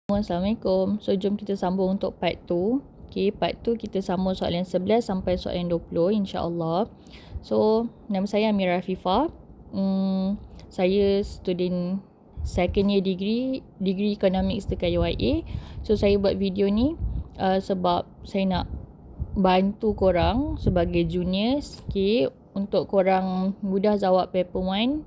Assalamualaikum. So, jom kita sambung untuk part 2. Okay, part 2 kita sambung soalan 11 sampai soalan 20 insyaAllah. So, nama saya Amira Afifah. Saya student second year degree Economics dekat UIA. So, saya buat video ni sebab saya nak bantu korang sebagai juniors, okay, untuk korang mudah jawab paper 1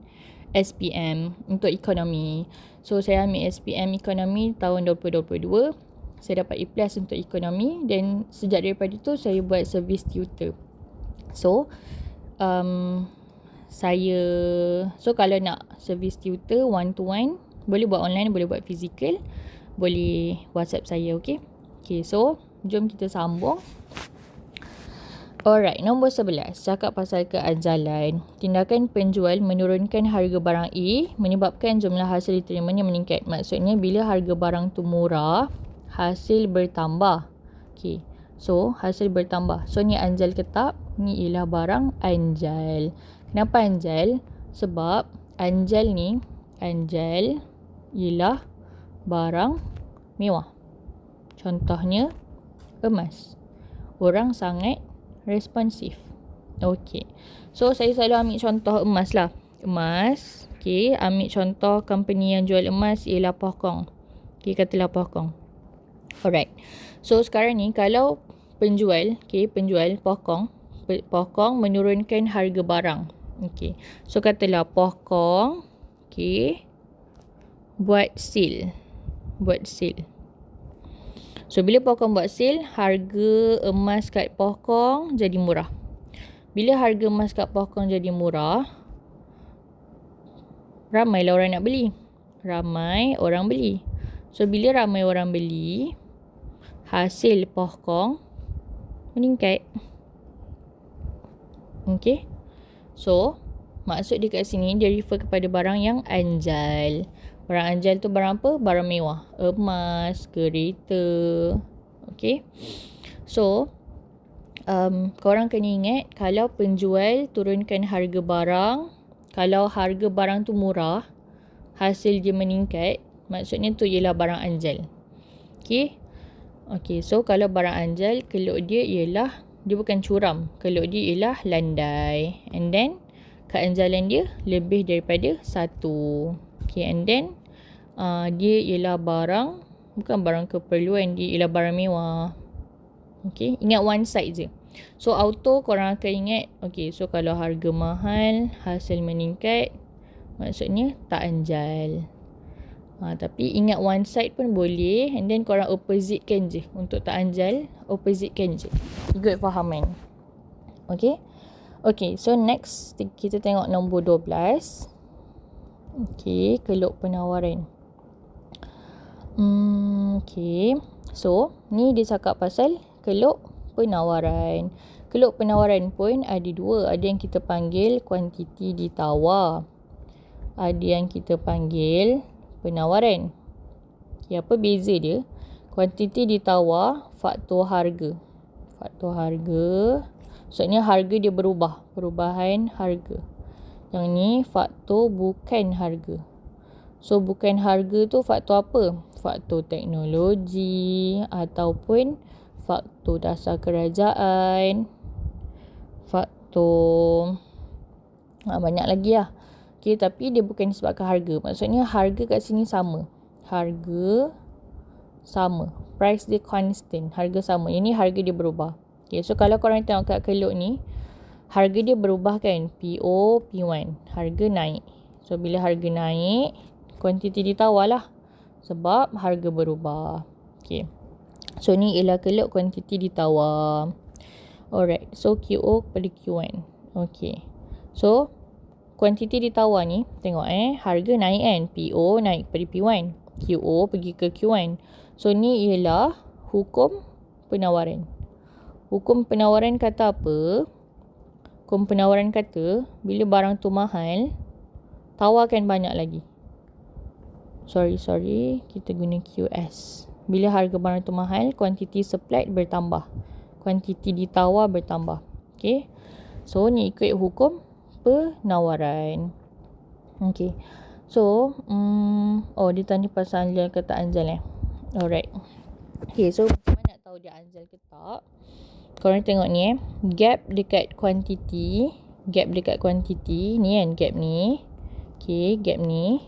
SPM untuk ekonomi. So, saya ambil SPM ekonomi tahun 2022. Saya dapat A+ untuk ekonomi dan sejak daripada itu saya buat service tutor. So, kalau nak service tutor one to one, boleh buat online, boleh buat fizikal, boleh WhatsApp saya, okay? Okay, so jom kita sambung. Alright, nombor 11. Cakap pasal keanjalan. Tindakan penjual menurunkan harga barang A menyebabkan jumlah hasil diterimanya meningkat. Maksudnya bila harga barang tu murah, hasil bertambah. Okay, so hasil bertambah. So ni anjal ke tak? Ni ialah barang anjal. Kenapa anjal? Sebab anjal ialah barang mewah. Contohnya emas. Orang sangat responsif. Okay. So, saya selalu ambil contoh emas lah. Emas. Okay. Ambil contoh company yang jual emas ialah Pohkong. Okay. Katalah Pohkong. Alright. So, sekarang ni kalau penjual Pohkong menurunkan harga barang. Okay. So, katalah Pohkong. Okay. Buat sale. So, bila Pohkong buat sale, harga emas kat Pohkong jadi murah. Bila harga emas kat Pohkong jadi murah, ramailah orang nak beli. So, bila ramai orang beli, hasil Pohkong meningkat. Okay. So, maksud dia kat sini, dia refer kepada barang yang anjal. Barang anjal tu barang apa? Barang mewah. Emas, kereta. Okay. So, korang kena ingat, kalau penjual turunkan harga barang, kalau harga barang tu murah, hasil dia meningkat, maksudnya tu ialah barang anjal. Okay. Okay, so kalau barang anjal, keluk dia ialah, dia bukan curam. Keluk dia ialah landai. And then, keanjalan dia lebih daripada 1. Okay, and then dia ialah barang, bukan barang keperluan, dia ialah barang mewah. Okay, ingat one side je. So, auto korang akan ingat, okay, so kalau harga mahal, hasil meningkat, maksudnya tak anjal. Tapi ingat one side pun boleh, and then korang oppositekan je. Untuk tak anjal, oppositekan je. Ikut fahaman. Okay. Okay, so next kita tengok nombor 12. Okay, keluk penawaran. Okay, so ni dia cakap pasal keluk penawaran. Keluk penawaran pun ada dua. Ada yang kita panggil kuantiti ditawar. Ada yang kita panggil penawaran. Okay, apa beza dia? Kuantiti ditawar, faktor harga. Maksudnya harga dia berubah. Perubahan harga. Yang ni faktor bukan harga. So, bukan harga tu faktor apa? Faktor teknologi ataupun faktor dasar kerajaan. Faktor banyak lagi lah. Okay, tapi dia bukan disebabkan harga. Maksudnya harga kat sini sama. Harga sama. Price dia constant. Harga sama. Ini harga dia berubah. Okay, so kalau korang tengok kat keluk ni, harga dia berubah kan? PO, P1. Harga naik. So, bila harga naik, kuantiti ditawar lah. Sebab harga berubah. Okay. So, ni ialah keluk kuantiti ditawar. Alright. So, QO kepada Q1. Okay. So, kuantiti ditawar ni, tengok harga naik kan? PO naik kepada P1. QO pergi ke Q1. So, ni ialah hukum penawaran. Hukum penawaran kata apa? Hukum penawaran kata, bila barang tu mahal, tawarkan banyak lagi. Sorry. Kita guna QS. Bila harga barang tu mahal, kuantiti supplied bertambah. Kuantiti ditawar bertambah. Okay. So, ni ikut hukum penawaran. Okay. So, dia tanya pasal anjal ke tak anjal Alright. Okay, so mana nak tahu dia anjal ke tak? Korang tengok ni gap dekat kuantiti ni kan, gap ni. Okay, gap ni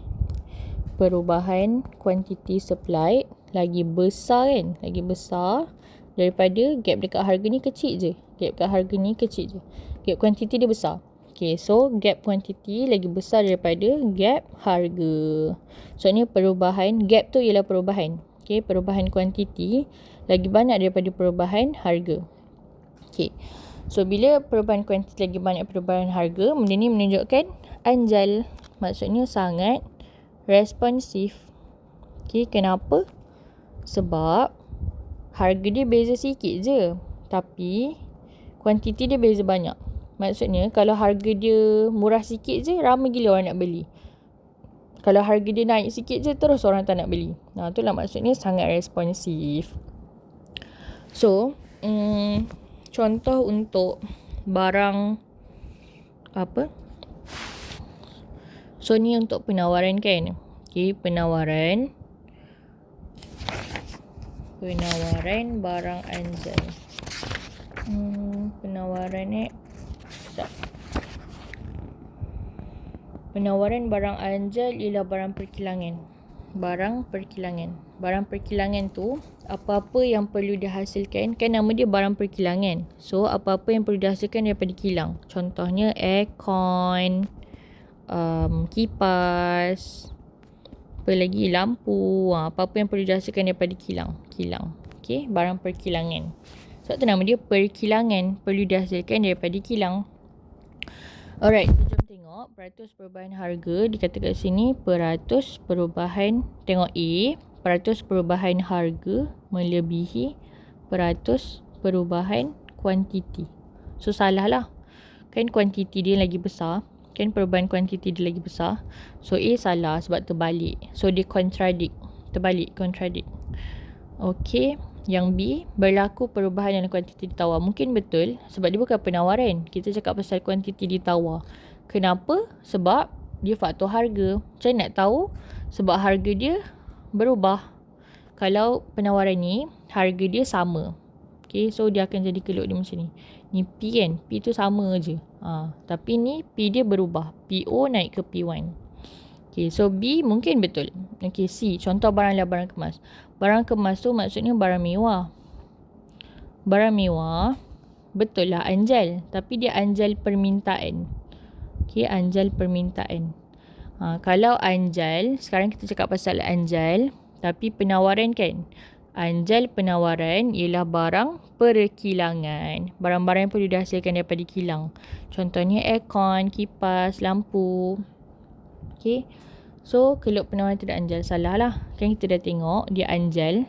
perubahan kuantiti supply lagi besar kan, lagi besar daripada gap dekat harga ni kecil je. Gap dekat harga ni kecil je. Gap kuantiti dia besar. Okay, so gap kuantiti lagi besar daripada gap harga. So ni perubahan, gap tu ialah perubahan. Okay, perubahan kuantiti lagi banyak daripada perubahan harga. Okay, so bila perubahan kuantiti lagi banyak perubahan harga, benda ni menunjukkan anjal. Maksudnya sangat responsif. Okay, kenapa? Sebab harga dia beza sikit je, tapi kuantiti dia beza banyak. Maksudnya kalau harga dia murah sikit je, ramai gila orang nak beli. Kalau harga dia naik sikit je, terus orang tak nak beli. Nah, itulah maksudnya sangat responsif. So, contoh untuk barang apa? So, ni untuk penawaran kan? Okay, penawaran barang anjal. Penawaran ni penawaran barang anjal ialah barang perkilangan. Barang perkilangan tu apa-apa yang perlu dihasilkan, kan nama dia barang perkilangan. So apa-apa yang perlu dihasilkan daripada kilang. Contohnya aircon, kipas, apa lagi, lampu, apa-apa yang perlu dihasilkan daripada kilang. Okay, barang perkilangan. Sebab tu nama dia perkilangan, perlu dihasilkan daripada kilang. Alright, jom tengok peratus perubahan harga. Dikata kat sini peratus perubahan, tengok A, peratus perubahan harga melebihi peratus perubahan kuantiti. So salah lah, kan kuantiti dia lagi besar, kan perubahan kuantiti dia lagi besar. So A salah sebab terbalik. So dia contradict. Okay, yang B, berlaku perubahan dalam kuantiti ditawar. Mungkin betul sebab dia bukan penawaran. Kita cakap pasal kuantiti ditawar. Kenapa? Sebab dia faktor harga. Macam nak tahu? Sebab harga dia berubah. Kalau penawaran ni, harga dia sama. Okay, so dia akan jadi keluk dia macam ni. Ni P kan? P tu sama je. Tapi ni P dia berubah. PO naik ke P1. Okay, so B mungkin betul. Okay, C, contoh barang lah barang kemas. Barang kemas tu maksudnya barang mewah. Barang mewah, betul lah anjal. Tapi dia anjal permintaan. Okay, anjal permintaan. Kalau anjal, sekarang kita cakap pasal anjal. Tapi penawaran kan? Anjal penawaran ialah barang perkilangan. Barang-barang yang perlu dihasilkan daripada kilang. Contohnya aircon, kipas, lampu. Okay, so keluk penawaran tidak anjal. Salah lah, kan kita dah tengok dia anjal.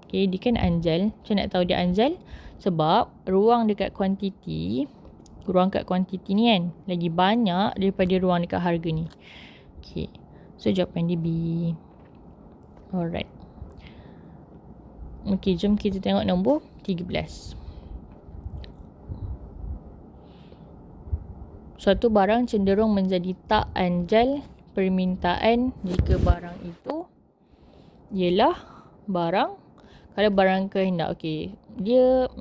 Okay, dia kan anjal. Macam nak tahu dia anjal? Sebab ruang kat kuantiti ni kan lagi banyak daripada ruang dekat harga ni. Okay, so jawapan dia B. Alright. Okay, jom kita tengok nombor 13. Suatu barang cenderung menjadi tak anjal permintaan jika barang itu ialah barang, kalau barang kehendak. Okay, dia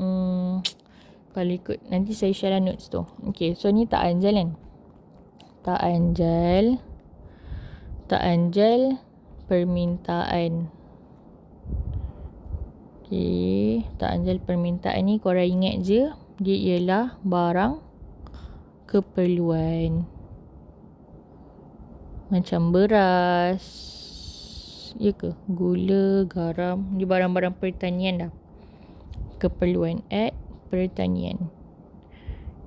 kalau ikut nanti saya share notes tu. Okay, so ni tak anjal kan? Tak anjal permintaan. Okay, tak anjal permintaan ni korang ingat je, dia ialah barang keperluan. Macam beras, ya ke? Gula, garam, ni barang-barang pertanian dah. Keperluan at pertanian.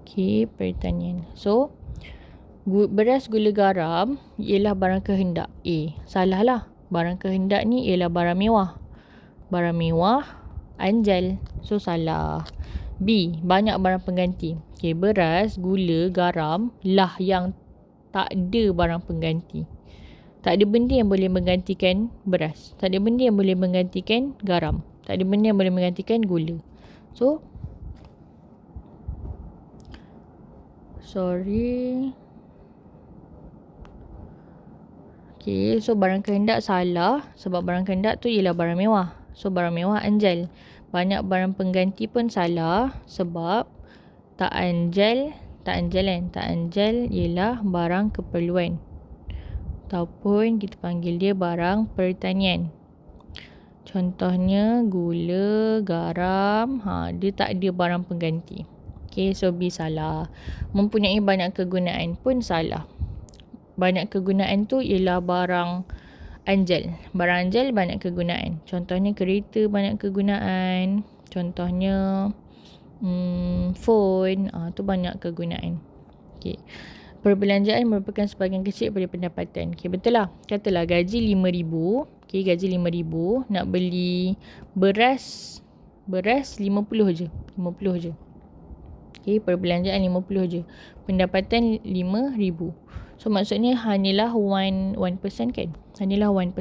Okay, pertanian. So, beras, gula, garam ialah barang kehendak. A, salah lah. Barang kehendak ni ialah barang mewah. Barang mewah, anjal. So, salah. B, banyak barang pengganti. Okay, beras, gula, garam lah yang tak ada barang pengganti. Tak ada benda yang boleh menggantikan beras. Tak ada benda yang boleh menggantikan garam. Tak ada benda yang boleh menggantikan gula. So, Okay, so barang kehendak salah sebab barang kehendak tu ialah barang mewah. So barang mewah anjal. Banyak barang pengganti pun salah sebab tak anjal ialah barang keperluan. Ataupun kita panggil dia barang pertanian. Contohnya gula, garam, dia tak ada barang pengganti. Okay, so B salah. Mempunyai banyak kegunaan pun salah. Banyak kegunaan tu ialah barang anjal. Barang anjal banyak kegunaan. Contohnya kereta banyak kegunaan. Contohnya phone, tu banyak kegunaan. Okay. Perbelanjaan merupakan sebahagian kecil daripada pendapatan. Okay, betul lah. Katalah gaji RM5,000. Okay, gaji RM5,000. Nak beli beras RM50 je. Okay, perbelanjaan RM50 je. Pendapatan RM5,000. So maksudnya hanyalah 1% kan? Hanyalah 1%.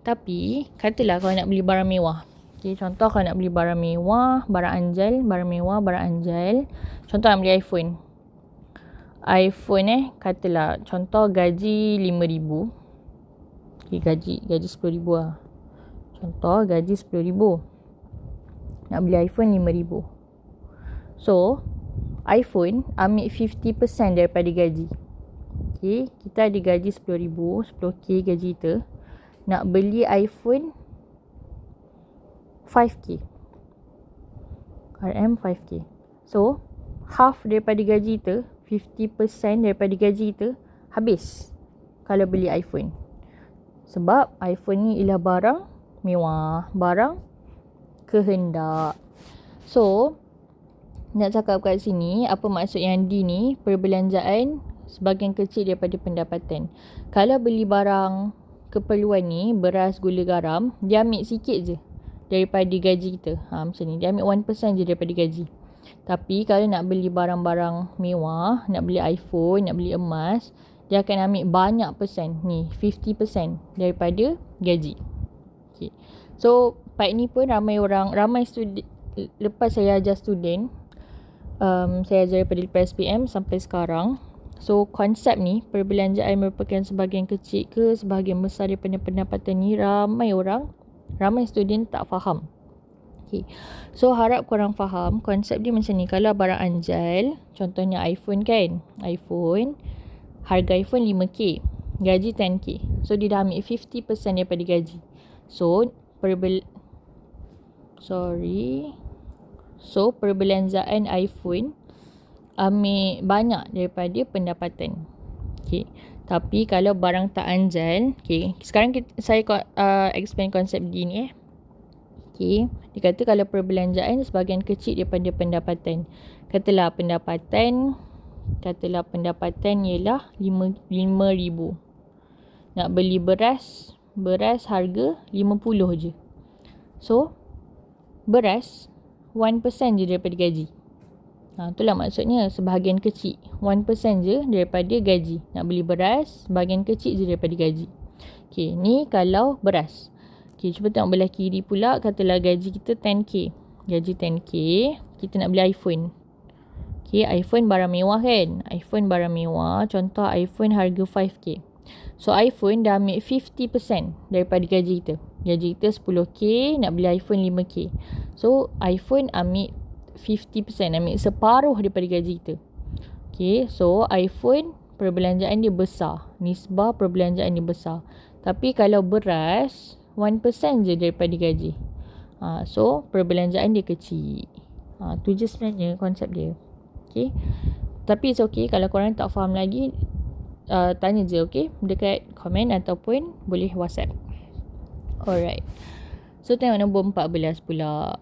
Tapi katalah kau nak beli barang mewah. Okay, contoh kau nak beli barang mewah, barang anjal, barang mewah, barang anjal. Contoh nak beli iPhone. Katalah contoh gaji RM5,000. Okay, gaji RM10,000 lah. Contoh gaji RM10,000. Nak beli iPhone RM5,000. So, iPhone ambil 50% daripada gaji. Okay, kita ada gaji RM10,000, 10k gaji kita. Nak beli iPhone 5k. RM 5k. So, half daripada gaji kita, 50% daripada gaji kita habis kalau beli iPhone. Sebab iPhone ni ialah barang mewah, barang kehendak. So, nak cakap kat sini, apa maksud yang D ni? Perbelanjaan sebahagian kecil daripada pendapatan. Kalau beli barang keperluan ni, beras, gula, garam, dia ambil sikit je daripada gaji kita. Macam ni, dia ambil 1% je daripada gaji. Tapi kalau nak beli barang-barang mewah, nak beli iPhone, nak beli emas, dia akan ambil banyak persen. Ni, 50% daripada gaji. Okay. So, part ni pun ramai student, lepas saya ajar student, saya ajar daripada PSPM sampai sekarang. So, konsep ni, perbelanjaan merupakan sebahagian kecil ke sebahagian besar daripada pendapatan ni, ramai student tak faham. Okay. So, harap korang faham konsep dia macam ni. Kalau barang anjal, contohnya iPhone kan. Harga iPhone 5k. Gaji 10k. So, dia dah ambil 50% daripada gaji. So, perbelanjaan iPhone ambil banyak daripada pendapatan. Okay. Tapi kalau barang tak anjal, okay. Sekarang saya explain konsep D ni Okay. Dia kata kalau perbelanjaan sebahagian kecil daripada pendapatan. Katalah pendapatan ialah RM5,000. Nak beli beras harga RM50 je. So, beras 1% je daripada gaji. Itulah maksudnya sebahagian kecil. 1% je daripada gaji. Nak beli beras, sebahagian kecil je daripada gaji. Okay, ni kalau beras. Okay, cuba tengok belah kiri pula. Katalah gaji kita 10k. Gaji 10k, kita nak beli iPhone. Okay, iPhone barang mewah kan? iPhone barang mewah. Contoh iPhone harga 5k. So, iPhone dah ambil 50% daripada gaji kita. Gaji kita 10k, nak beli iPhone 5k. So, iPhone ambil 50%, ambil separuh daripada gaji kita. Okay, so iPhone perbelanjaan dia besar. Nisbah perbelanjaan dia besar. Tapi kalau beras, 1% je daripada gaji. So, perbelanjaan dia kecil. Tu je sebenarnya konsep dia. Okay. Tapi it's okay. Kalau korang tak faham lagi, tanya je, okay? Dekat komen ataupun boleh WhatsApp. Alright. So, tengok nombor 14 pula.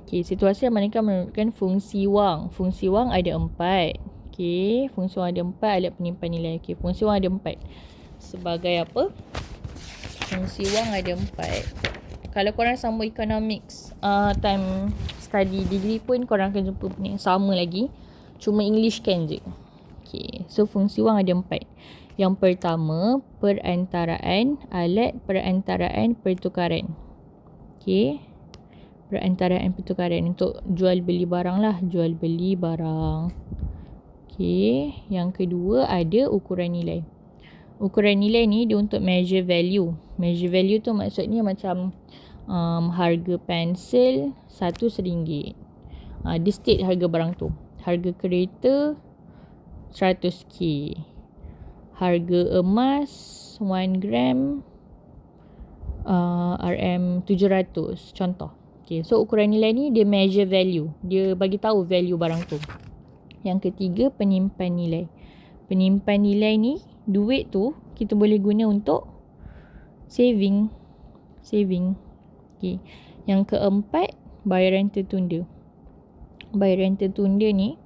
Okay, situasi yang manakah menunjukkan fungsi wang. Fungsi wang ada 4. Okay, fungsi wang ada 4, alat penyimpan nilai. Okay, fungsi wang ada 4. Sebagai apa? Fungsi wang ada 4. Kalau korang sambung economics time study degree pun korang akan jumpa benda yang sama lagi. Cuma English kan je. Okay, so fungsi wang ada 4. Yang pertama, perantaraan, alat perantaraan pertukaran. Okay, perantaraan pertukaran untuk jual beli barang lah. Jual beli barang. Okay, yang kedua ada ukuran nilai. Ukuran nilai ni dia untuk measure value. Measure value tu maksudnya macam harga pensel RM1. Dia state harga barang tu. Harga kereta 100k. Harga emas 1 gram RM700. Contoh. Okay, so ukuran nilai ni dia measure value. Dia bagi tahu value barang tu. Yang ketiga, penyimpan nilai. Penyimpan nilai ni, duit tu kita boleh guna untuk saving. Okay. Yang keempat, bayaran tertunda. Bayaran tertunda ni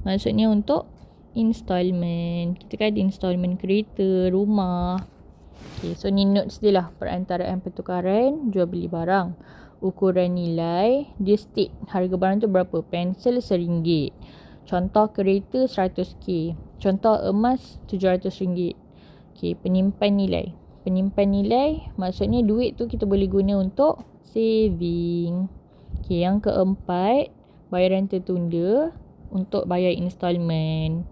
maksudnya untuk installment. Kita kan ada installment kereta, rumah. Okay, so ni notes dia lah. Perantaraan pertukaran, jual beli barang. Ukuran nilai, dia state harga barang tu berapa. Pensel RM1. Contoh kereta 100k. Contoh emas RM700. Okay, penyimpan nilai. Penyimpan nilai maksudnya duit tu kita boleh guna untuk saving. Okay, yang keempat, bayaran tertunda untuk bayar installment.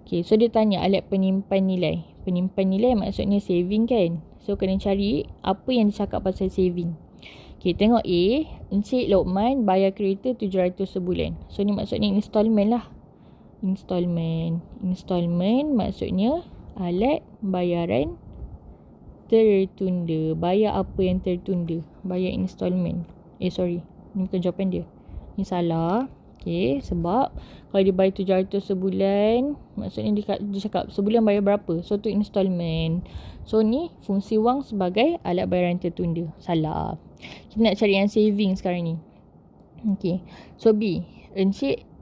Okay, so dia tanya alat penyimpan nilai. Penyimpan nilai maksudnya saving kan. So kena cari apa yang dicakap pasal saving. Okay, tengok A. Encik Lokman bayar kereta 700 sebulan. So ni maksudnya installment lah. Installment maksudnya alat bayaran tertunda. Bayar apa yang tertunda? Bayar installment. Ni bukan jawapan dia. Ni salah. Okay, sebab kalau dia bayar 700 sebulan, maksudnya dia cakap sebulan bayar berapa. So tu installment. So ni fungsi wang sebagai alat bayaran tertunda. Salah. Kita nak cari yang saving sekarang ni. Okay, so B.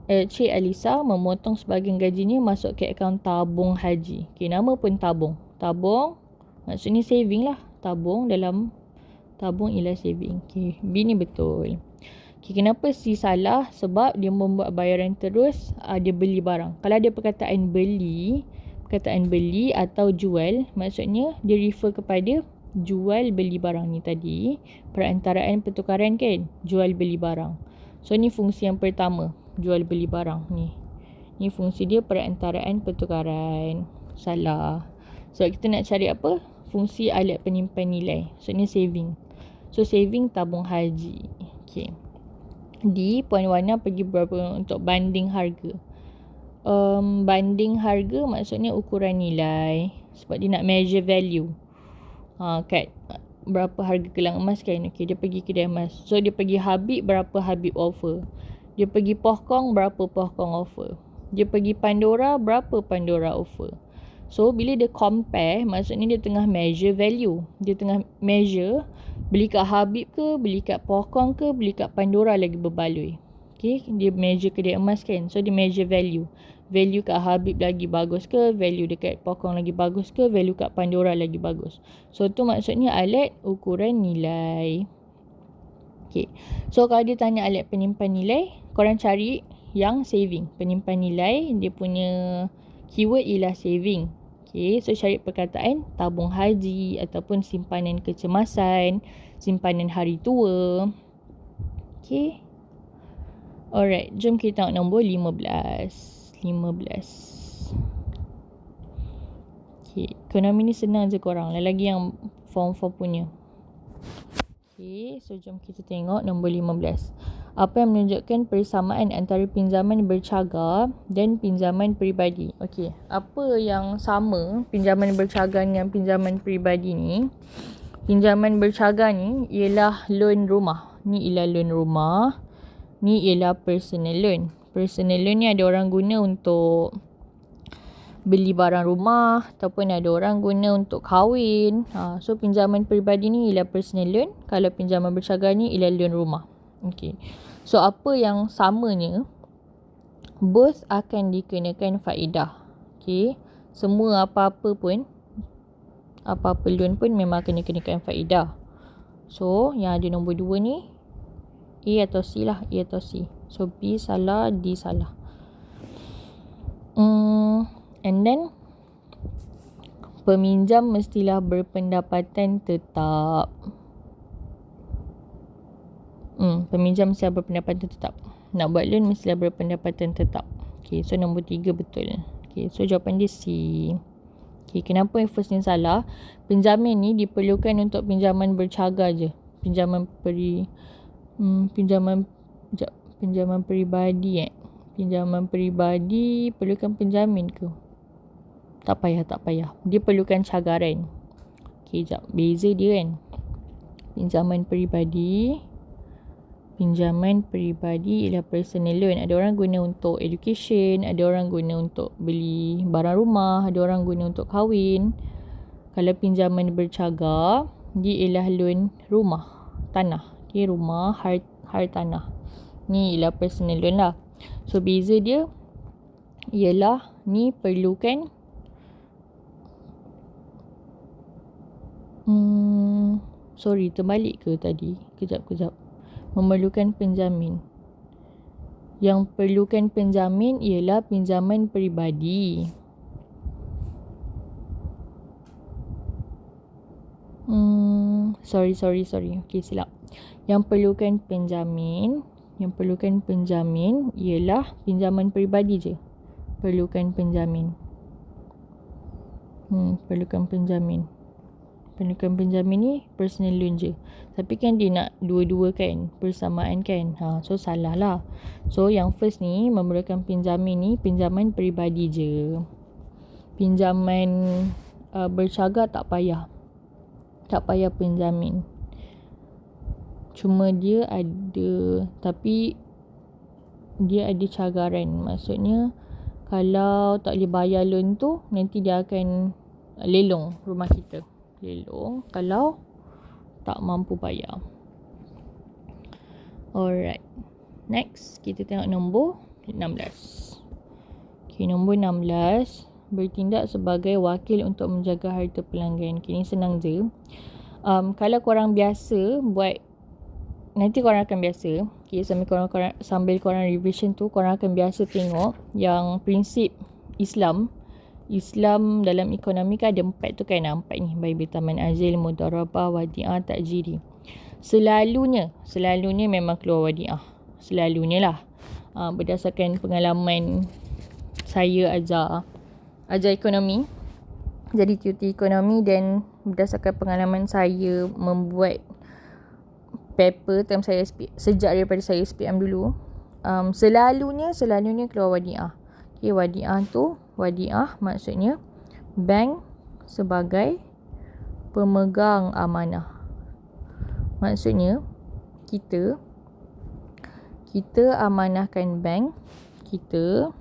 Cik Alisa memotong sebahagian gajinya masuk ke akaun tabung haji. Okay, nama pun tabung. Tabung maksudnya saving lah. Tabung ialah saving. Okay, B ni betul. Okay, kenapa C salah? Sebab dia membuat bayaran terus. Dia beli barang. Kalau ada perkataan beli atau jual, maksudnya dia refer kepada jual beli barang ni tadi. Perantaraan pertukaran kan? Jual beli barang. So ni fungsi yang pertama. Jual beli barang ni. Ni fungsi dia perantaraan pertukaran. Salah. So kita nak cari apa? Fungsi alat penyimpan nilai. So ni saving. So saving tabung haji. Okay. D. Puan Wana pergi berapa untuk banding harga. Banding harga maksudnya ukuran nilai. Sebab dia nak measure value. Kat berapa harga gelang emas kan. Okay, dia pergi kedai emas. So dia pergi Habib, berapa Habib offer. Dia pergi Pohkong, berapa Pohkong offer. Dia pergi Pandora, berapa Pandora offer. So bila dia compare, maksudnya dia tengah measure value. Dia tengah measure beli kat Habib ke, beli kat Pohkong ke, beli kat Pandora lagi berbaloi. Okay, dia measure kedai emas kan. So dia measure value. Value kat Habib lagi bagus ke, value dekat Pohkong lagi bagus ke, value kat Pandora lagi bagus. So tu maksudnya alat ukuran nilai. Okay, so kalau dia tanya alat penyimpan nilai, korang cari yang saving. Penyimpan nilai, dia punya keyword ialah saving. Okay, so cari perkataan tabung haji ataupun simpanan kecemasan, simpanan hari tua. Okay. Alright, jom kita tengok nombor 15. Okay, ekonomi ni senang je korang. Lagi yang form 4 punya. Okay, so jom kita tengok nombor 15. Apa yang menunjukkan persamaan antara pinjaman bercagar dan pinjaman peribadi? Okay, apa yang sama pinjaman bercagar dengan pinjaman peribadi ni? Pinjaman bercagar ni ialah loan rumah. Ni ialah loan rumah. Ni ialah personal loan. Personal loan ni ada orang guna untuk beli barang rumah ataupun ada orang guna untuk kahwin. So pinjaman peribadi ni ialah personal loan. Kalau pinjaman bercagar ni ialah loan rumah. Okay. So apa yang samanya? Both akan dikenakan faedah. Okay. Semua apa-apa loan pun memang kena kenakan faedah. So yang ada nombor 2 ni A atau C lah. A atau C. So B salah, D salah. And then peminjam mestilah berpendapatan tetap. Peminjam mestilah berpendapatan tetap. Nak buat loan mestilah berpendapatan tetap. Okay, so nombor 3 betul. Okay, so jawapan dia C. Okay, kenapa yang first ni salah? Penjamin ni diperlukan untuk pinjaman bercaga je. Pinjaman peribadi Pinjaman peribadi perlukan penjamin ke? Tak payah. Dia perlukan cagaran. Okay, jap. Beza dia kan. Pinjaman peribadi ialah personal loan. Ada orang guna untuk education, ada orang guna untuk beli barang rumah, ada orang guna untuk kahwin. Kalau pinjaman bercaga, dia ialah loan rumah, tanah. Okay, rumah, hartanah. Ni ialah personal loan lah. So, beza dia ialah ni perlukan terbalik ke tadi? Kejap. Memerlukan penjamin. Yang perlukan penjamin ialah pinjaman peribadi. Sorry. Okay, silap. Yang perlukan penjamin ialah pinjaman peribadi je. Perlukan penjamin ni personal loan je. Tapi kan dia nak dua-dua kan, persamaan kan. So salah lah. So yang first ni memerlukan penjamin ni pinjaman peribadi je. Pinjaman bercaga tak payah penjamin. Cuma dia ada cagaran. Maksudnya kalau tak boleh bayar loan tu, nanti dia akan lelong rumah kita. Kalau tak mampu bayar. Alright. Next, kita tengok nombor 16. Okay, nombor 16. Bertindak sebagai wakil untuk menjaga harta pelanggan. Okay, ni senang je. Kalau korang biasa buat, nanti korang akan biasa. Okay, sambil korang revision tu, korang akan biasa tengok yang prinsip Islam dalam ekonomi kan ada 4 tu kan. 4 ni, Baibil Taman Azil, Mudharabah, Wadi'ah, Takjiri. Selalunya memang keluar Wadi'ah. Selalunya lah. Berdasarkan pengalaman saya ajar ekonomi, jadi tutor ekonomi, dan berdasarkan pengalaman saya membuat paper term saya sejak daripada saya SPM dulu, selalunya keluar Wadi'ah. Okay, Wadi'ah maksudnya bank sebagai pemegang amanah. Maksudnya kita amanahkan bank, kita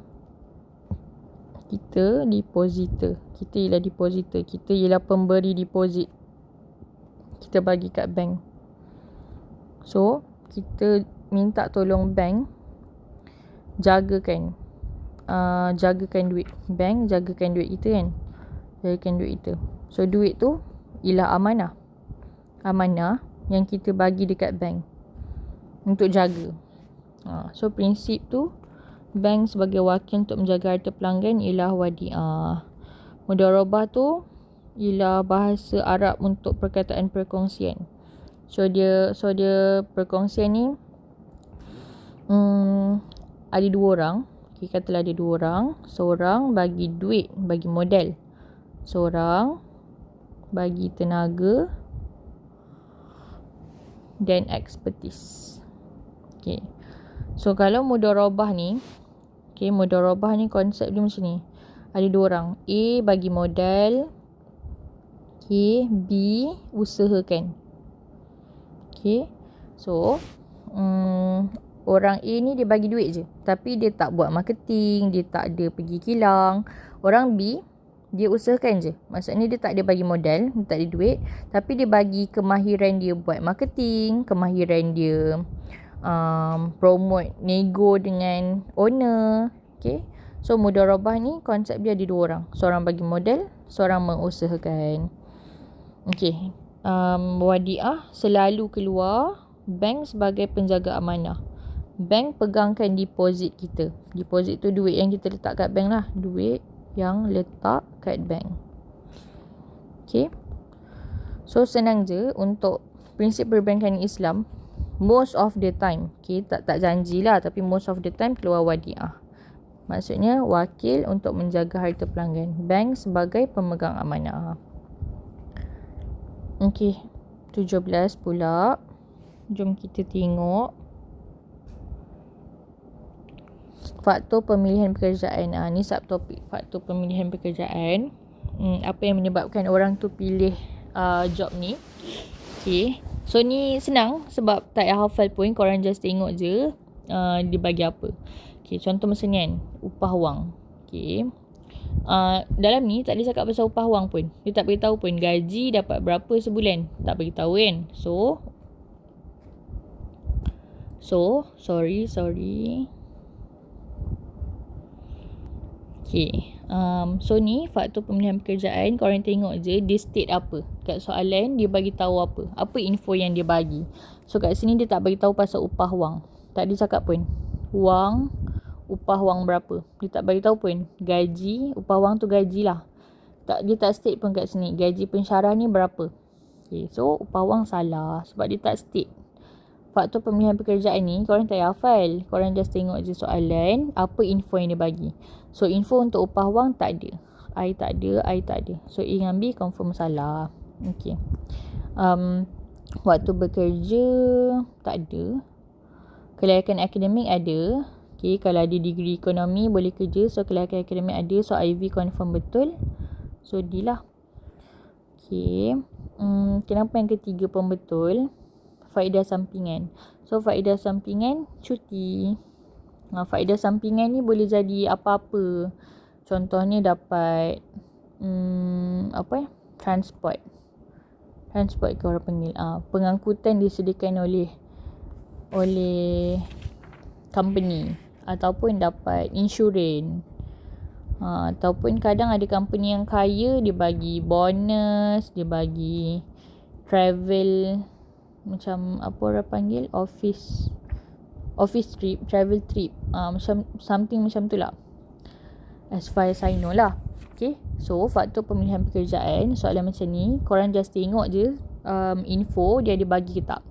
depositor. Kita ialah depositor. Kita ialah pemberi deposit. Kita bagi kat bank. So, kita minta tolong bank jagakan duit. Bank jagakan duit kita kan. Jagakan duit kita. So, duit tu ialah amanah. Amanah yang kita bagi dekat bank untuk jaga. So, prinsip tu, bank sebagai wakil untuk menjaga harta pelanggan ialah Wadi'ah. Mudharabah tu ialah bahasa Arab untuk perkataan perkongsian. So dia perkongsian ni ada 2 orang. Okay, katalah ada 2 orang. Seorang bagi duit, bagi modal. Seorang bagi tenaga dan expertise. Okay. So kalau mudharabah ni konsep dia macam ni. Ada 2 orang. A bagi modal, B usahakan. Okay. So orang A ni dia bagi duit je, tapi dia tak buat marketing, dia tak ada pergi kilang. Orang B dia usahakan je. Maksudnya dia tak ada bagi modal, dia tak ada duit, tapi dia bagi kemahiran dia buat marketing, kemahiran dia promote, nego dengan owner. Okay. So mudharabah ni konsep dia ada 2 orang. Seorang bagi modal, seorang mengusahakan. Okay. Wadi'ah selalu keluar bank sebagai penjaga amanah. Bank pegangkan deposit kita. Deposit tu duit yang kita letak kat bank lah. Duit yang letak kat bank. Okay. So senang je untuk prinsip perbankan Islam. Most of the time, okay, tak janjilah, tapi most of the time keluar Wadi'ah. Maksudnya wakil untuk menjaga harta pelanggan. Bank sebagai pemegang amanah. Okey, 17 pula. Jom kita tengok faktor pemilihan pekerjaan. Ni subtopik faktor pemilihan pekerjaan. Apa yang menyebabkan orang tu pilih job ni. Okay. So ni senang sebab tak payah hafal pun. Korang just tengok je dia bagi apa. Okay, contoh macam ni kan. Upah wang. Okay. Dalam ni tak ada cakap pasal upah wang pun. Dia tak beritahu pun gaji dapat berapa sebulan. Tak beritahu kan. Sorry. Okay. So ni faktor pemilihan pekerjaan. Korang tengok je dia state apa. Kat soalan dia bagi tahu apa. Apa info yang dia bagi. So kat sini dia tak bagi tahu pasal upah wang. Tak ada cakap pun. Upah wang berapa. Dia tak bagi tahu pun. Gaji, upah wang tu gaji lah. Dia tak state pun kat sini. Gaji pensyarah ni berapa. Okay. So upah wang salah. Sebab dia tak state. Faktor pemilihan pekerjaan ni korang tak payah hafal. Korang just tengok je soalan. Apa info yang dia bagi. So info untuk upah wang tak ada. I tak ada. So A dengan B confirm salah. Okay. Waktu bekerja tak ada. Kelayakan akademik ada. Okay, kalau ada degree ekonomi boleh kerja. So kelayakan akademik ada. So IV confirm betul. So D lah. Okay. Kenapa yang ketiga pun betul? Faedah sampingan. So faedah sampingan cuti. Faedah sampingan ni boleh jadi apa-apa. Contohnya dapat transport ke orang panggil. Pengangkutan disediakan oleh company. Ataupun dapat insurans. Ataupun kadang ada company yang kaya dia bagi bonus, dia bagi travel, macam apa orang panggil, office trip, travel trip, macam something macam tu lah, as far as I know lah. Okay, so faktor pemilihan pekerjaan, soalan macam ni korang just tengok je info dia ada bagi ke tak.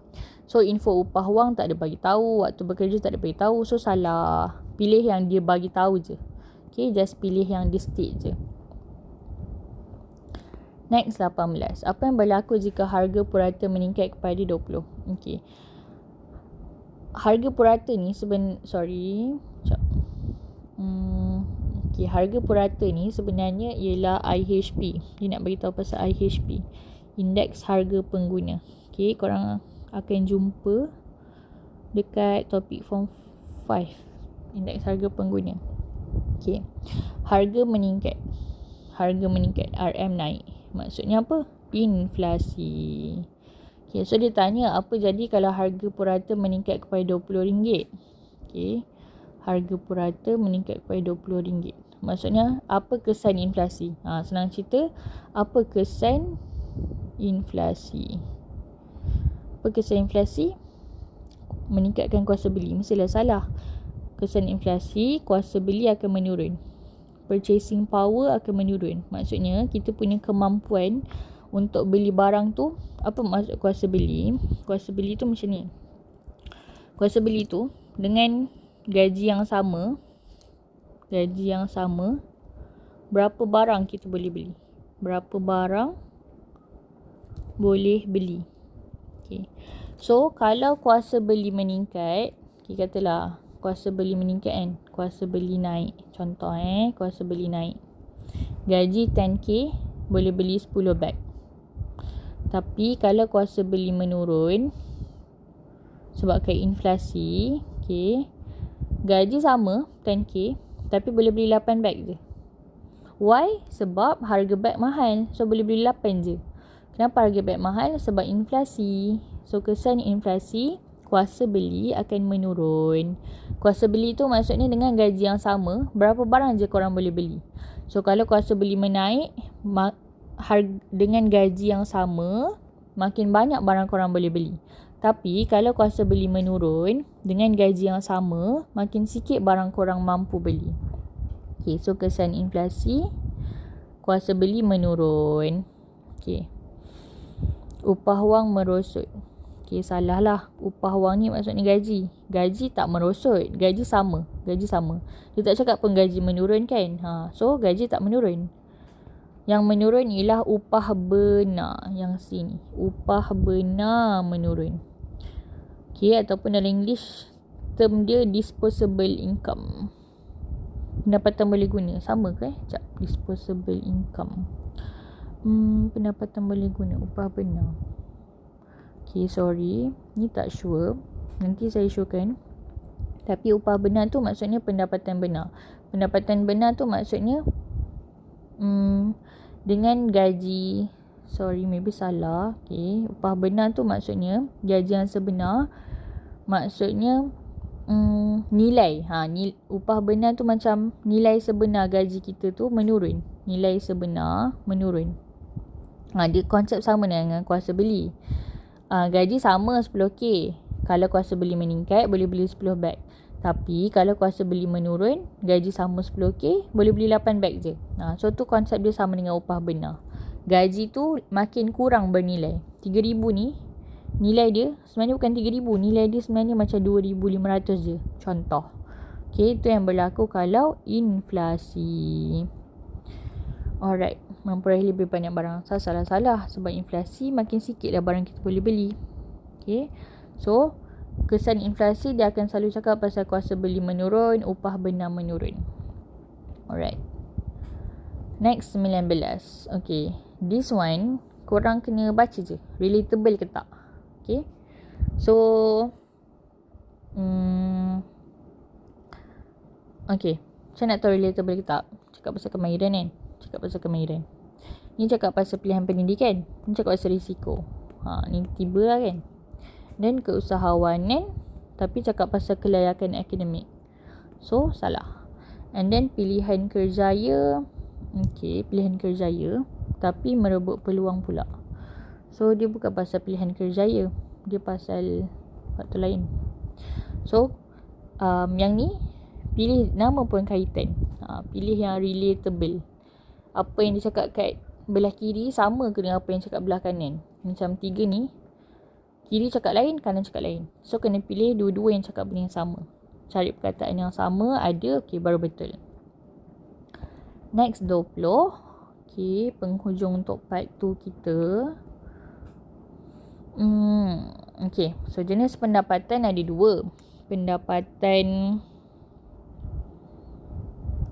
So info upah wang tak ada bagi tahu, waktu bekerja tak ada bagi tahu, so salah. Pilih yang dia bagi tahu je. Okay, just pilih yang dia state je. Next, 18. Apa yang berlaku jika harga purata meningkat kepada 20? Okay. Harga purata ni harga purata ni sebenarnya ialah IHP. Dia nak beritahu pasal IHP. Indeks harga pengguna. Okay, korang akan jumpa dekat topik form 5. Indeks harga pengguna. Okay. Harga meningkat. RM naik. Maksudnya apa? Inflasi. Okay, so dia tanya apa jadi kalau harga purata meningkat kepada RM20. Okay. Harga purata meningkat kepada RM20. Maksudnya apa kesan inflasi? Senang cerita, apa kesan inflasi? Apa kesan inflasi? Meningkatkan kuasa beli. Mestilah salah. Kesan inflasi, kuasa beli akan menurun. Purchasing power akan menurun. Maksudnya kita punya kemampuan untuk beli barang tu. Apa maksud kuasa beli? Kuasa beli tu macam ni. Kuasa beli tu dengan gaji yang sama, berapa barang kita boleh beli? Berapa barang boleh beli? Okay. So kalau kuasa beli meningkat, kita katalah kuasa beli meningkat kan, kuasa beli naik. Contoh kuasa beli naik. Gaji 10k boleh beli 10 beg. Tapi kalau kuasa beli menurun sebabkan inflasi, okay, gaji sama 10k tapi boleh beli 8 beg je. Why? Sebab harga beg mahal. So boleh beli 8 je. Kenapa harga beg mahal? Sebab inflasi. So kesan inflasi, kuasa beli akan menurun. Kuasa beli tu maksudnya dengan gaji yang sama, berapa barang je korang boleh beli. So kalau kuasa beli menaik, dengan gaji yang sama, makin banyak barang korang boleh beli. Tapi kalau kuasa beli menurun, dengan gaji yang sama, makin sikit barang korang mampu beli. Okay, so kesan inflasi, kuasa beli menurun. Okay. Upah wang merosot. Okay, salah lah. Upah wang ni maksudnya gaji. Gaji tak merosot. Gaji sama. Gaji sama. Dia tak cakap pun gaji menurun kan. So, gaji tak menurun. Yang menurun ialah upah benar. Yang sini. Upah benar menurun. Okay, ataupun dalam English, term dia disposable income. Pendapatan boleh guna. Sama ke Sekejap. Disposable income. Pendapatan boleh guna. Upah benar. Okay, sorry. Ni tak sure. Nanti saya showkan. Tapi upah benar tu maksudnya pendapatan benar. Pendapatan benar tu maksudnya dengan gaji. Sorry, maybe salah. Okay, upah benar tu maksudnya gaji yang sebenar. Maksudnya nilai. Upah benar tu macam nilai sebenar gaji kita tu menurun. Nilai sebenar menurun. Dia konsep sama dengan kuasa beli. Gaji sama 10k. Kalau kuasa beli meningkat, boleh beli 10 beg. Tapi kalau kuasa beli menurun, gaji sama 10k, boleh beli 8 beg je. So tu konsep dia sama dengan upah benar. Gaji tu makin kurang bernilai. 3,000 ni, nilai dia sebenarnya bukan 3,000. Nilai dia sebenarnya macam 2,500 je. Contoh. Okay, itu yang berlaku kalau inflasi. Alright. Memperolehi lebih banyak barang. Salah. Sebab inflasi makin sikit lah barang kita boleh beli. Okay. So, kesan inflasi dia akan selalu cakap pasal kuasa beli menurun, upah benar menurun. Alright. Next 19. Okay. This one, korang kena baca je. Relatable ke tak? Okay. So, okay. Macam nak tahu relatable ke tak? Cakap pasal kemahiran kan? Ni cakap pasal pilihan pendidikan. Ni cakap pasal risiko. Ni tiba lah kan. Dan keusahawanan, tapi cakap pasal kelayakan akademik. So, salah. And then pilihan kerjaya. Okay, pilihan kerjaya. Tapi merebut peluang pula. So, dia bukan pasal pilihan kerjaya. Dia pasal faktor lain. So, yang ni, pilih nama pun kaitan. Pilih yang relatable. Apa yang dia cakap kat belah kiri sama ke dengan apa yang cakap belah kanan. Macam 3 ni, kiri cakap lain, kanan cakap lain. So, kena pilih dua-dua yang cakap benda yang sama. Cari perkataan yang sama, ada, okay, baru betul. Next 20. Okay, penghujung untuk part 2 kita. Okay, so jenis pendapatan ada 2. Pendapatan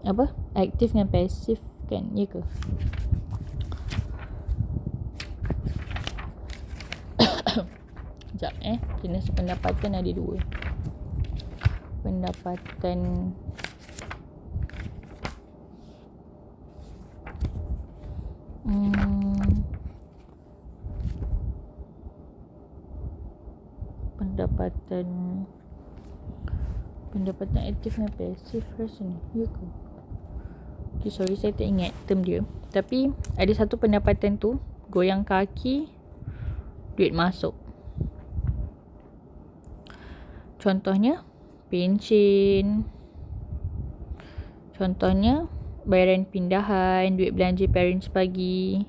apa? Aktif dengan pasif kan? Ya ke? Sekejap jenis pendapatan ada 2. Pendapatan pendapatan aktif dengan pasif rasanya. Ya ke? Okay, sorry saya tak ingat term dia. Tapi ada satu pendapatan tu, goyang kaki, duit masuk. Contohnya pencen. Contohnya bayaran pindahan, duit belanja parents pagi.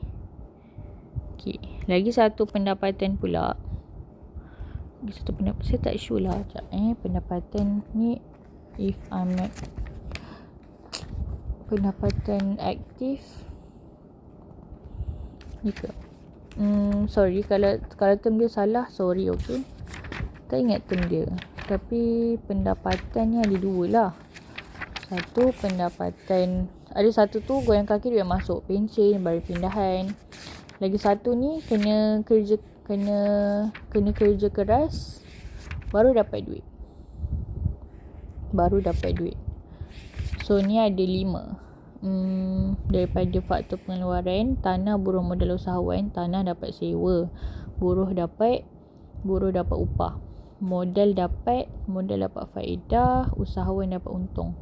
Okay, lagi satu pendapatan pula. Saya tak sure lah. Pendapatan ni, if I'm not, pendapatan aktif ni ke? Sorry kalau term dia salah, sorry. Okay, tak ingat term dia. Tapi pendapatan ni ada 2 lah. Satu pendapatan, ada satu tu goyang kaki duit masuk, pencen, bayaran pindahan. Lagi satu ni kena kerja keras baru dapat duit. So ni ada 5. Daripada faktor pengeluaran, tanah buruh modal usahawan, tanah dapat sewa, buruh dapat upah, modal dapat faedah, usahawan dapat untung.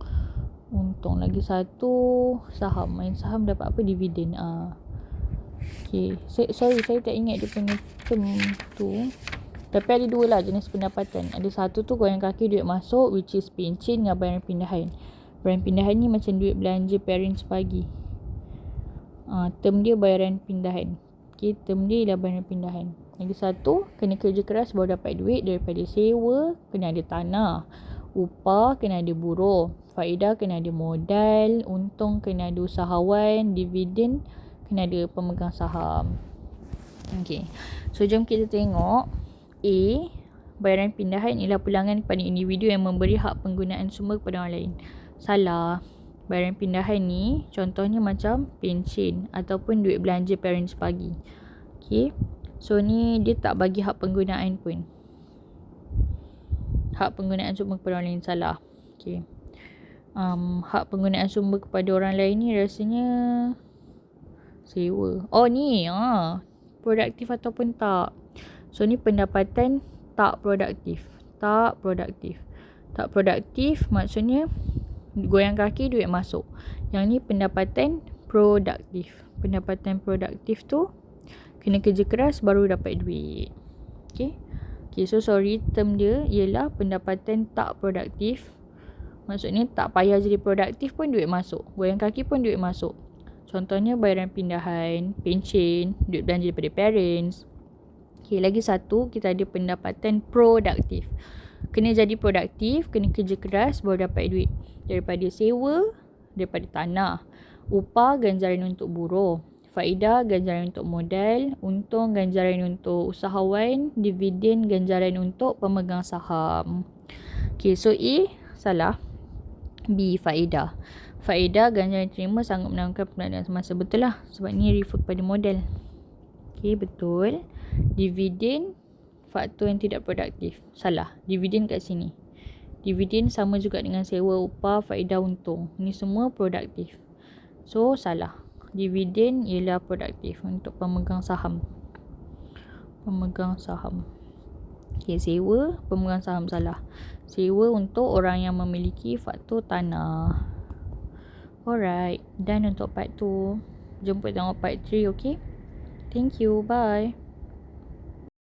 Lagi satu saham. Main saham dapat apa? Dividen. Okay, sorry saya tak ingat dia punya term tu. Tapi ada 2 lah jenis pendapatan. Ada satu tu goyang kaki duit masuk, which is pencen dengan bayaran pindahan. Bayaran pindahan ni macam duit belanja parents pagi. Term dia bayaran pindahan. Okay, term dia ialah bayaran pindahan. Lagi satu, kena kerja keras baru dapat duit. Daripada sewa, kena ada tanah. Upah, kena ada buruh. Faedah, kena ada modal. Untung, kena ada usahawan. Dividen, kena ada pemegang saham. Okay. So, jom kita tengok. A, bayaran pindahan ialah pulangan kepada individu yang memberi hak penggunaan sumber kepada orang lain. Salah. Bayaran pindahan ni, contohnya macam pencen ataupun duit belanja parents pagi. Okay. So ni dia tak bagi hak penggunaan pun. Hak penggunaan sumber kepada orang lain salah. Okay. Hak penggunaan sumber kepada orang lain ni rasanya sewa. Oh ni, produktif ataupun tak. So ni pendapatan tak produktif. Tak produktif. Tak produktif maksudnya goyang kaki duit masuk. Yang ni pendapatan produktif. Pendapatan produktif tu kena kerja keras baru dapat duit. Okay. Okay, so sorry, term dia ialah pendapatan tak produktif. Maksudnya tak payah jadi produktif pun duit masuk. Goyang kaki pun duit masuk. Contohnya bayaran pindahan, pencen, duit belanja daripada parents. Okay, lagi satu, kita ada pendapatan produktif. Kena jadi produktif, kena kerja keras baru dapat duit. Daripada sewa, daripada tanah. Upah, ganjaran untuk buruh. Faedah, ganjaran untuk modal. Untung, ganjaran untuk usahawan. Dividen, ganjaran untuk pemegang saham. Okay, so A, salah. B, faedah. Faedah, ganjaran terima sanggup menangkan pendanaan semasa. Betul lah, sebab ni refer kepada modal. Okay, betul. Dividen, faktor yang tidak produktif. Salah, dividen kat sini. Dividen sama juga dengan sewa, upah, faedah, untung. Ni semua produktif. So, salah. Dividen ialah produktif untuk pemegang saham. Pemegang saham. Okay, sewa, pemegang saham salah. Sewa untuk orang yang memiliki faktor tanah. Alright, done untuk part 2. Jumpa tengok part 3, okay? Thank you, bye.